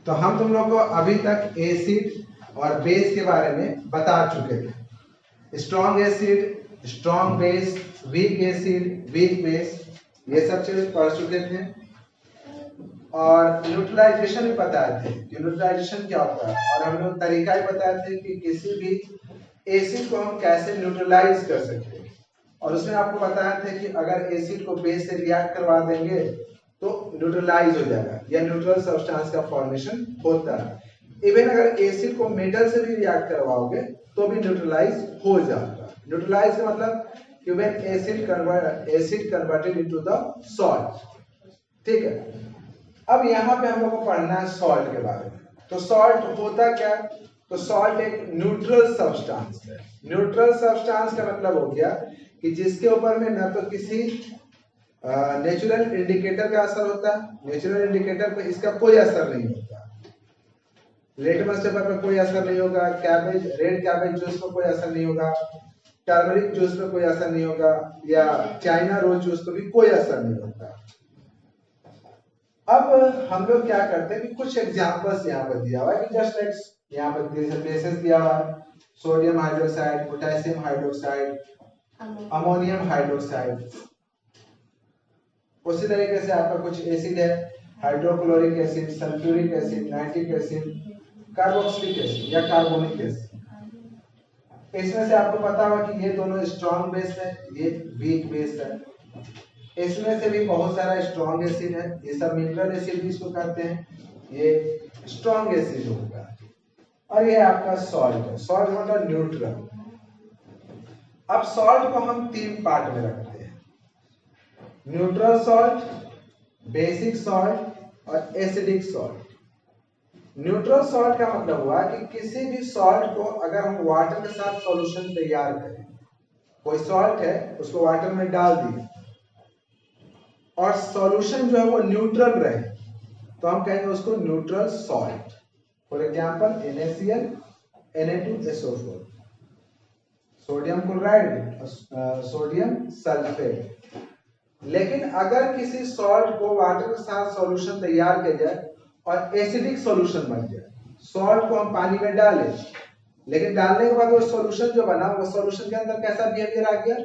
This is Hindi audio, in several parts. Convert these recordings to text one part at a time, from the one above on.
तो हम तुम लोग को अभी तक एसिड और बेस के बारे में बता चुके थे। Strong acid, strong base, weak acid, weak base, ये सब चीज पढ़ चुके थे। और न्यूट्रलाइजेशन भी बताए थे कि न्यूट्रलाइजेशन क्या होता है, और हम लोग तरीका ही बताए थे कि किसी भी एसिड को हम कैसे न्यूट्रलाइज कर सकते हैं। और उसमें आपको बताया था कि अगर एसिड को बेस से रिएक्ट करवा देंगे तो न्यूट्रलाइज हो जाएगा या न्यूट्रल सब्सटेंस का फॉर्मेशन होता है। इवन अगर एसिड को मेटल से भी रिएक्ट करवाओगे तो भी न्यूट्रलाइज हो जाएगा। न्यूट्रलाइज का मतलब कि when acid converted into the salt. ठीक है, अब यहाँ पे हम लोग को पढ़ना है सॉल्ट के बारे में। तो सॉल्ट होता क्या? तो सॉल्ट एक न्यूट्रल सब्सटेंस है। न्यूट्रल सब्सटेंस का मतलब हो गया कि जिसके ऊपर में न तो किसी नेचुरल इंडिकेटर का असर होता है, नेचुरल इंडिकेटर पे इसका कोई असर नहीं होता। लिटमस पेपर पे कोई असर नहीं होगा, कैबेज, रेड कैबेज जूस पे कोई असर नहीं होगा, टर्मरिक जूस पे कोई असर नहीं होगा, या चाइना रोज जूस पे भी कोई असर नहीं होता। अब हम लोग क्या करते हैं कि कुछ एग्जांपल्स यहाँ पर दिया हुआ है कि जस्ट लाइक यहाँ पर बेसिस दिया हुआ है, sodium hydroxide, potassium hydroxide, ammonium hydroxide. उसी तरीके से आपका कुछ एसिड है, hydrochloric acid, sulphuric acid, nitric acid, carboxylic acid या कार्बोनिक एसिड। इसमें से आपको पता होगा कि ये दोनों स्ट्रॉन्ग बेस है, ये वीक बेस है। इसमें से भी बहुत सारा स्ट्रॉन्ग एसिड है, ये सब मिनरल एसिड भी इसको कहते हैं, ये स्ट्रॉन्ग एसिड होगा। और ये आपका सॉल्ट है, सॉल्ट मतलब न्यूट्रल। अब सॉल्ट को हम तीन पार्ट में रखते हैं, न्यूट्रल सॉल्ट, बेसिक सॉल्ट और एसिडिक सॉल्ट। न्यूट्रल सॉल्ट का मतलब हुआ कि किसी भी सॉल्ट को अगर हम वाटर के साथ सॉल्यूशन तैयार करें, कोई सॉल्ट है उसको वाटर में डाल दिए और सॉल्यूशन जो है वो न्यूट्रल रहे तो हम कहेंगे उसको neutral salt. For example NaCl, Na2SO4, sodium chloride, sodium sulphate. लेकिन अगर किसी सॉल्ट को वाटर के साथ सॉल्यूशन तैयार किया जाए और एसिडिक सॉल्यूशन बन जाए, सॉल्ट को हम पानी में डालें, लेकिन डालने के बाद वो सॉल्यूशन जो बना वो सॉल्यूशन के अंदर कैसा बिहेवियर आ गया?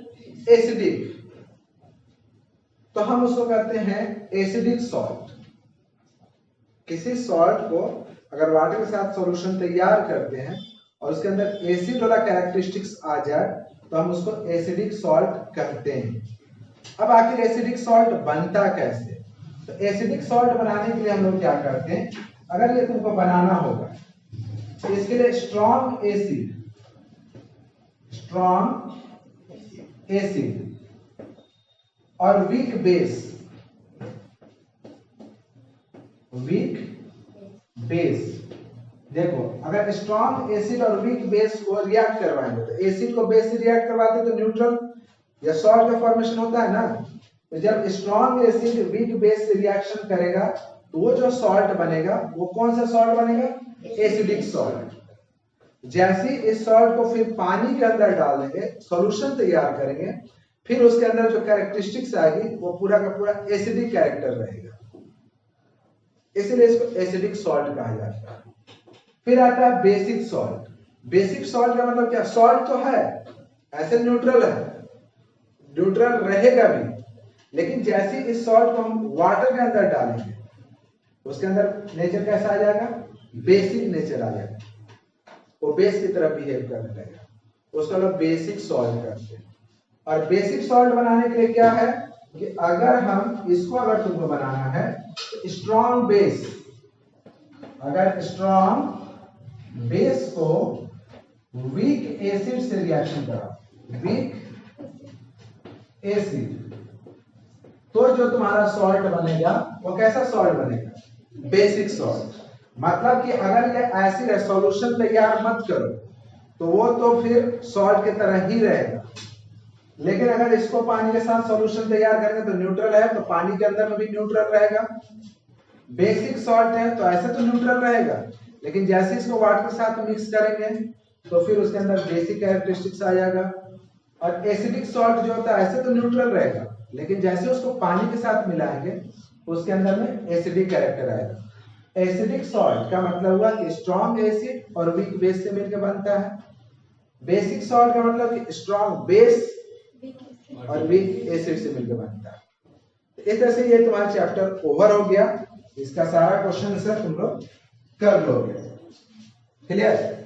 एसिडिक। तो हम उसको कहते हैं एसिडिक सॉल्ट। किसी सॉल्ट को अगर वाटर के साथ सॉल्यूशन तैयार करते हैं और उसके अंदर एसिड वाला कैरेक्टरिस्टिक्स आ जाए तो हम उसको एसिडिक सॉल्ट कहते हैं। अब आखिर एसिडिक सॉल्ट बनता कैसे? तो एसिडिक सॉल्ट बनाने के लिए हम लोग क्या करते हैं, अगर ये तुमको बनाना होगा तो इसके लिए स्ट्रॉन्ग एसिड और वीक बेस। देखो, अगर स्ट्रॉन्ग एसिड और वीक बेस को रिएक्ट करवाएंगे तो एसिड को बेस से रिएक्ट करवाते तो न्यूट्रल या सॉल्ट का फॉर्मेशन होता है ना। तो जब स्ट्रॉन्ग एसिड वीक बेस से रिएक्शन करेगा तो वो जो सॉल्ट बनेगा वो कौन सा सॉल्ट बनेगा? Acidic salt. जैसे इस सॉल्ट को फिर पानी के अंदर डाल देंगे, सॉल्यूशन तैयार करेंगे, फिर उसके अंदर जो कैरेक्टरिस्टिक्स आएगी वो पूरा का पूरा एसिडिक कैरेक्टर रहेगा, इसलिए इसको एसिडिक सॉल्ट कहा जाता है। फिर आता है बेसिक सॉल्ट। बेसिक सॉल्ट का मतलब क्या? सॉल्ट तो है, ऐसे न्यूट्रल है, न्यूट्रल रहेगा भी, लेकिन जैसे इस सॉल्ट को हम वाटर के अंदर डालेंगे उसके अंदर नेचर कैसा आ जाएगा? बेसिक नेचर आ जाएगा, वो बेस की तरह बिहेव करने लगेगा, उसको लोग बेसिक सॉल्ट करते हैं। और बेसिक सॉल्ट बनाने के लिए क्या है कि अगर हम इसको अगर तुमको बनाना है तो स्ट्रॉन्ग बेस, अगर स्ट्रॉन्ग बेस को वीक एसिड से रिएक्शन करा, वीक एसिड, तो जो तुम्हारा सॉल्ट बनेगा वो कैसा सॉल्ट बनेगा? Basic salt. मतलब कि अगर ये एसिड है, सॉल्यूशन तैयार मत करो तो वो तो फिर सॉल्ट की तरह ही रहेगा, लेकिन अगर इसको पानी के साथ सॉल्यूशन तैयार करेंगे तो न्यूट्रल है, तो पानी के अंदर में भी न्यूट्रल रहेगा। बेसिक सॉल्ट है तो ऐसे तो न्यूट्रल रहेगा, लेकिन जैसे इसको वाटर के साथ मिक्स करेंगे तो फिर उसके अंदर बेसिक कैरेक्टरिस्टिक्स आ जाएगा। और एसिडिक सॉल्ट जो होता है ऐसे तो न्यूट्रल रहेगा, लेकिन जैसे उसको पानी के साथ मिलाएंगे उसके अंदर में एसिडिक कैरेक्टर आएगा। एसिडिक सॉल्ट का मतलब हुआ कि स्ट्रॉन्ग एसिड और वीक बेस से मिलकर बनता है। बेसिक सॉल्ट का मतलब कि स्ट्रॉन्ग बेस और वीक एसिड से मिलकर बनता है। इस तरह से ये तुम्हारा चैप्टर ओवर हो गया। इसका सारा क्वेश्चन आंसर तुम लोग कर लोगे। क्लियर?